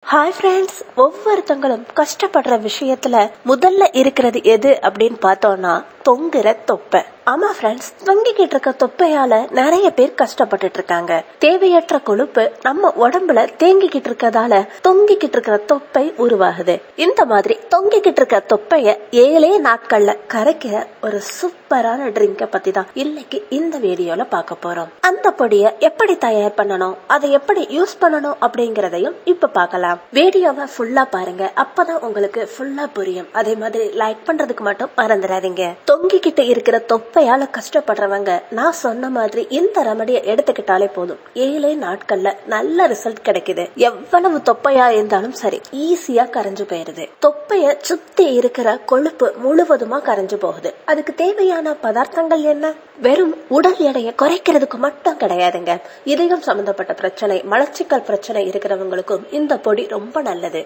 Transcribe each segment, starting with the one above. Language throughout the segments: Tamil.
ஹாய் ஃப்ரெண்ட்ஸ், ஒவ்வொருத்தங்களும் கஷ்டப்படுற விஷயத்துல முதல்ல இருக்கிறது எது அப்படின்னு பார்த்தோம்னா தொங்குற தொப்பை. ஆமா ஃப்ரெண்ட்ஸ், தொங்கிக்கிட்டு இருக்க தொப்பையால நிறைய பேர் கஷ்டப்பட்டுட்டு இருக்காங்க. தேவையற்ற கொழுப்பு நம்ம உடம்புல தேங்கிக்கிட்டு இருக்கதால தொங்கிக்கிட்டு இருக்கிற தொப்பை உருவாகுது. இந்த மாதிரி தொங்கிக்கிட்டு இருக்க தொப்பைய 7 நாட்கள்ல கரைக்கிற ஒரு சூப்பரான ட்ரிங்க பத்தி தான் இன்னைக்கு இந்த வீடியோல பார்க்க போறோம். அந்த பொடியை எப்படி தயார் பண்ணணும், அதை எப்படி யூஸ் பண்ணணும் அப்படிங்கறதையும் இப்ப பார்க்கலாம். வீடியோவை ஃபுல்லா பாருங்க, அப்பதான் உங்களுக்கு ஃபுல்லா புரியும். அதே மாதிரி லைக் பண்றதுக்கு மட்டும் மறந்துடாதீங்க. தொங்கிக்கிட்டு இருக்கிற தொப்பையால கஷ்டப்படுறவங்க நான் சொன்ன மாதிரி இந்த ரெமடியை எடுத்துக்கிட்டாலே போதும், 7 நாட்கள்ல நல்ல ரிசல்ட் கிடைக்குது. எவ்வளவு தொப்பையா இருந்தாலும் சரி, ஈஸியா கரைஞ்சு போயிருது. தொப்பைய சுத்தி இருக்கிற கொழுப்பு முழுவதுமா கரைஞ்சு போகுது. அதுக்கு தேவையான பதார்த்தங்கள் என்ன? வெறும் உடல் எடையை குறைக்கிறதுக்கு மட்டும் கிடையாதுங்க. இதயம் சம்பந்தப்பட்ட பிரச்சனை, மலச்சிக்கல் பிரச்சனை இருக்கிறவங்களுக்கும் இந்த பொடி ரொம்ப நல்லது.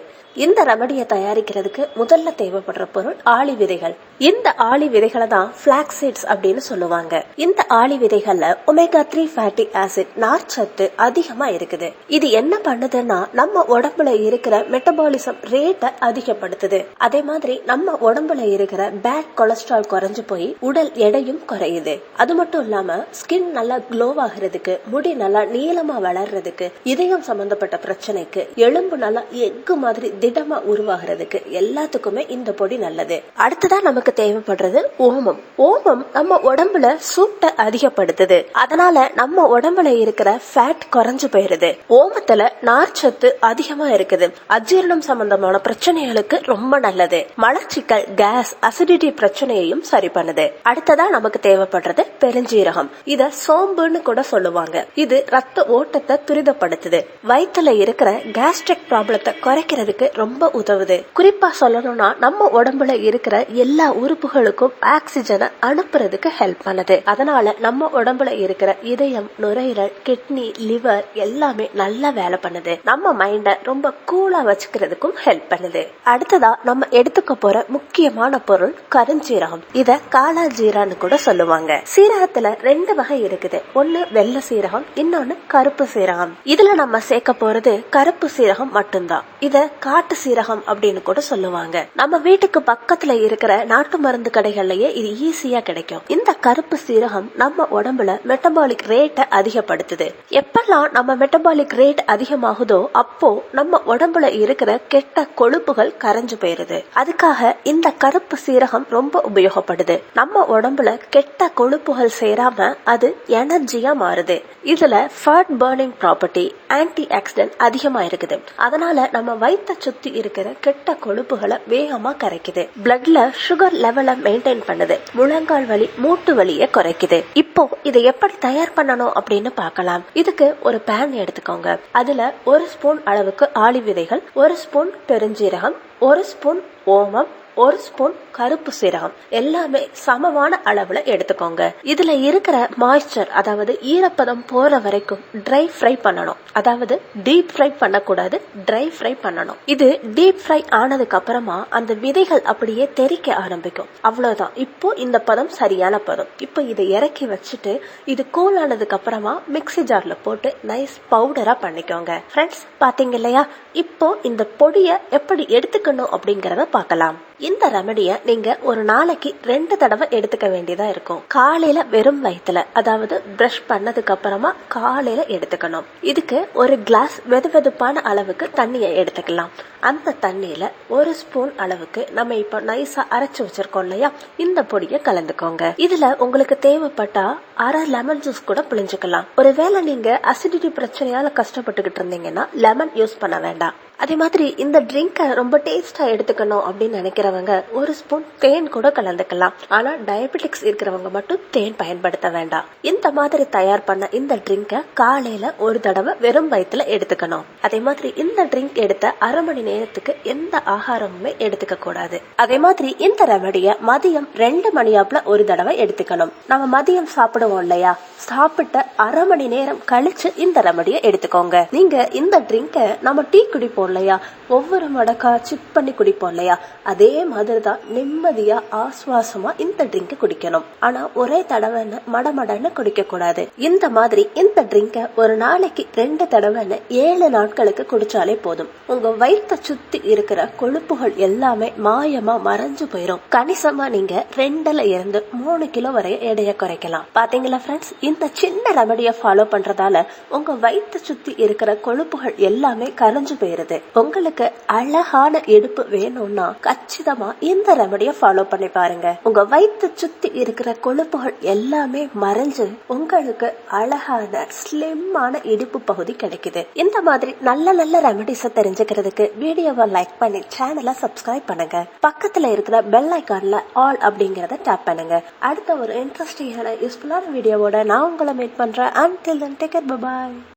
இந்த ரெமடியை தயாரிக்கிறதுக்கு முதல்ல தேவைப்படுற பொருள் ஆளி விதைகள். இந்த ஆளி விதைகளை தான் பிளாக்ஸ் சீட்ஸ் அப்படின்னு சொல்லுவாங்க. இந்த ஆளி விதைகள்ல ஒமேகா 3 ஃபேட்டி ஆசிட், நார்ச்சத்து அதிகமா இருக்குது. இது என்ன பண்ணுதுன்னா நம்ம உடம்புல இருக்கிற மெட்டபாலிசம் ரேட்டை அதிகப்படுத்துது. அதே மாதிரி நம்ம உடம்புல இருக்கிற பேட் கொலஸ்ட்ரால் குறைஞ்சு போய் உடல் எடையும் குறையுது. அது மட்டும் இல்லாம ஸ்கின் நல்லா க்ளோ ஆகிறதுக்கு, முடி நல்லா நீளமா வளர்றதுக்கு, இதயம் சம்பந்தப்பட்ட பிரச்சனைக்கு, எலும்பு நல்லா எக்கு மாதிரி திடமா உருவாகிறதுக்கு எல்லாத்துக்குமே இந்த பொடி நல்லது. அடுத்ததான் நமக்கு தேவைப்படுறது ஓமம். ஓமம் நம்ம உடம்புல சூட்டை அதிகப்படுத்துது. அதனால நம்ம உடம்புல இருக்கிற ஃபேட் குறைஞ்சு போயிருது. ஓமத்துல நார்ச்சத்து அதிகமா இருக்குது. அஜீரணம் சம்பந்தமான பிரச்சனைகளுக்கு ரொம்ப நல்லது. மலச்சிக்கல், கேஸ், அசிடிட்டி பிரச்சனையையும் சரி பண்ணுது. அடுத்ததா நமக்கு தேவைப்படுறது பெருஞ்சீரகம். இத சோம்புன்னு கூட சொல்லுவாங்க. இது ரத்த ஓட்டத்தை துரிதப்படுத்துது. வயிற்றுல இருக்கிற கேஸ்ட்ரிக் ப்ராப்ளத்தை குறைக்கிறதுக்கு ரொம்ப உதவுது. குறிப்பா சொல்லணும்னா நம்ம உடம்புல இருக்கிற எல்லா உறுப்புகளுக்கும் ஆக்சிஜனை அனுப்புறதுக்கு ஹெல்ப் பண்ணுது. அதனால நம்ம உடம்புல இருக்கிற இதயம், நுரையீரல், கிட்னி, லிவர் எல்லாமே நல்லா வேலை பண்ணுது. நம்ம மைண்ட ரொம்ப கூலா வச்சுக்கிறதுக்கும் ஹெல்ப் பண்ணுது. அடுத்ததா நம்ம எடுத்துக்க போற முக்கியமான பொருள் கருஞ்சீரகம். இத காலா ஜீரான்னு கூட சொல்லுவாங்க. சீரகத்துல 2 வகை இருக்குது. ஒன்னு வெள்ளை சீரகம், இன்னொன்னு கருப்பு சீரகம். இதுல நம்ம சேர்க்க போறது கருப்பு சீரகம் மட்டும்தான். இத காட்டு சீரகம் அப்படின்னு கூட சொல்லுவாங்க. நம்ம வீட்டுக்கு பக்கத்துல இருக்கிற நாட்டு மருந்து கடைகள்லயே இது ஈஸியா கிடைக்கும். இந்த கருப்பு சீரகம் நம்ம உடம்புல மெட்டபாலிக் ரேட்டை அதிகப்படுத்துது. எப்பெல்லாம் நம்ம மெட்டபாலிக் ரேட் அதிகமாகுதோ அப்போ நம்ம உடம்புல இருக்கிற கெட்ட கொழுப்புகள் கரைஞ்சு போயிருது. அதுக்காக இந்த கருப்பு சீரகம் ரொம்ப உபயோகப்படுது. நம்ம உடம்புல கெட்ட கொழுப்புகள் சேராம அது எனர்ஜியா மாறுது. இதுல fat burning property, antioxidant அதிகமா இருக்குது. அதனால நம்ம வயிற்றை சுத்தி இருக்கிற கெட்ட கொழுப்புகளை வேகமா கரைக்குது. பிளட்ல சுகர் லெவலை மெயின்டைன் பண்ணுது. முழங்கால் வலி, மூட்டு வலியை குறைக்குது. இப்போ இதை எப்படி தயார் பண்ணணும் அப்படின்னு பார்க்கலாம். இதுக்கு ஒரு பேன் எடுத்துக்கோங்க. அதுல 1 ஸ்பூன் அளவுக்கு ஆளி விதைகள், 1 ஸ்பூன் பெருஞ்சீரகம், 1 ஸ்பூன் ஓமம், 1 ஸ்பூன் கருப்பு சீரகம் எல்லாமே சமமான அளவுல எடுத்துக்கோங்க. இதுல இருக்கிற மாய்ஸ்சர், அதாவது ஈரப்பதம் போற வரைக்கும் ட்ரை ஃப்ரை பண்ணணும். அதாவது டீப் ஃப்ரை பண்ணக்கூடாது, ட்ரை ஃப்ரை பண்ணணும். இது டீப் ஃப்ரை ஆனதுக்கு அப்புறமா அந்த விதைகள் அப்படியே தெறிக்க ஆரம்பிக்கும். அவ்வளவுதான். இப்போ இந்த பதம் சரியான பதம். இப்போ இதை இறக்கி வச்சுட்டு இது கூல் ஆனதுக்கு அப்புறமா மிக்ஸி ஜார்ல போட்டு நைஸ் பவுடரா பண்ணிக்கோங்க. ஃப்ரெண்ட்ஸ், பாத்தீங்க இல்லையா? இப்போ இந்த பொடியை எப்படி எடுத்துக்கணும் அப்படிங்கறத பார்க்கலாம். இந்த ரெமடிய நீங்க ஒரு நாளைக்கு 2 தடவை எடுத்துக்க வேண்டியதா இருக்கும். காலையில வெறும் வயிற்றுல, அதாவது பிரஷ் பண்ணதுக்கு அப்புறமா காலையில எடுத்துக்கணும். இதுக்கு ஒரு கிளாஸ் வெதுவெதுப்பான அளவுக்கு தண்ணியை எடுத்துக்கலாம். அந்த தண்ணியில 1 ஸ்பூன் அளவுக்கு நம்ம இப்ப நைஸா அரைச்சு வச்சிருக்கோம் இல்லையா, இந்த பொடியை கலந்துக்கோங்க. இதுல உங்களுக்கு தேவைப்பட்டா அரை லெமன் ஜூஸ் கூட பிழிஞ்சுக்கலாம். ஒருவேளை நீங்க அசிடிட்டி பிரச்சனையால கஷ்டப்பட்டுக்கிட்டு இருந்தீங்கன்னா லெமன் யூஸ் பண்ண வேண்டாம். அதே மாதிரி இந்த ட்ரிங்கை ரொம்ப டேஸ்டா எடுத்துக்கணும் அப்படின்னு நினைக்கிறவங்க 1 ஸ்பூன் தேன் கூட கலந்துக்கலாம். ஆனா டயபெட்டிக்ஸ் இருக்கிறவங்க மட்டும் தேன் பயன்படுத்த வேண்டாம். இந்த மாதிரி தயார் பண்ண இந்த ட்ரிங்கை காலையில ஒரு தடவை வெறும் வயிற்றுல எடுத்துக்கணும். அதே மாதிரி இந்த ட்ரிங்க் எடுத்த அரை மணி நேரத்துக்கு எந்த ஆகாரமுமே எடுத்துக்க கூடாது. அதே மாதிரி இந்த ரெமடிய மதியம் 2 மணியாப்புல ஒரு தடவை எடுத்துக்கணும். நம்ம மதியம் சாப்பிடுவோம் இல்லையா, சாப்பிட்ட அரை மணி நேரம் கழிச்சு இந்த ரெமடியை எடுத்துக்கோங்க. நீங்க இந்த ட்ரிங்கை நம்ம டீ குடிப்போம் குடிப்போம் இல்லையா, ஒவ்வொரு மடக்கா சிப் பண்ணி குடிப்போம் இல்லையா, அதே மாதிரிதான் நிம்மதியா ஆஸ்வாசமா இந்த ட்ரிங்க் குடிக்கணும். ஆனா ஒரே தடவைன்னு மடமடன்னு குடிக்க கூடாது. இந்த மாதிரி இந்த ட்ரிங்க ஒரு நாளைக்கு 2 தடவைன்னு 7 நாட்களுக்கு குடிச்சாலே போதும். உங்க வயிற்ற சுத்தி இருக்கிற கொழுப்புகள் எல்லாமே மாயமா மறைஞ்சு போயிடும். கணிசமா நீங்க 2ல இருந்து 3 கிலோ வரை எடைய குறைக்கலாம். பாத்தீங்களா ஃப்ரெண்ட்ஸ், இந்த சின்ன ரெமடிய ஃபாலோ பண்றதால உங்க வயிற்ற சுத்தி இருக்கிற கொழுப்புகள் எல்லாமே கரைஞ்சு போயிருது. உங்களுக்கு அழகான இடுப்பு வேணும்னா கச்சிதமா இந்த ரெமடிய ஃபாலோ பண்ணி பாருங்க. உங்க வயிற்று சுத்தி இருக்கிற கொழுப்புகள் எல்லாமே மறைஞ்சு உங்களுக்கு அழகான ஸ்லிம்மான இடுப்பு பகுதி கிடைக்குது. இந்த மாதிரி நல்ல நல்ல ரெமடிஸ தெரிஞ்சுக்கிறதுக்கு வீடியோவை லைக் பண்ணி சேனலை சப்ஸ்கிரைப் பண்ணுங்க. பக்கத்துல இருக்கிற பெல் ஐகான்ல ஆல் அப்படிங்கறத டேப் பண்ணுங்க. அடுத்த ஒரு இன்ட்ரெஸ்டிங்கான யூஸ்ஃபுல்லான வீடியோவோட நான் உங்களை மீட் பண்றேன். Until then, take care, bye bye.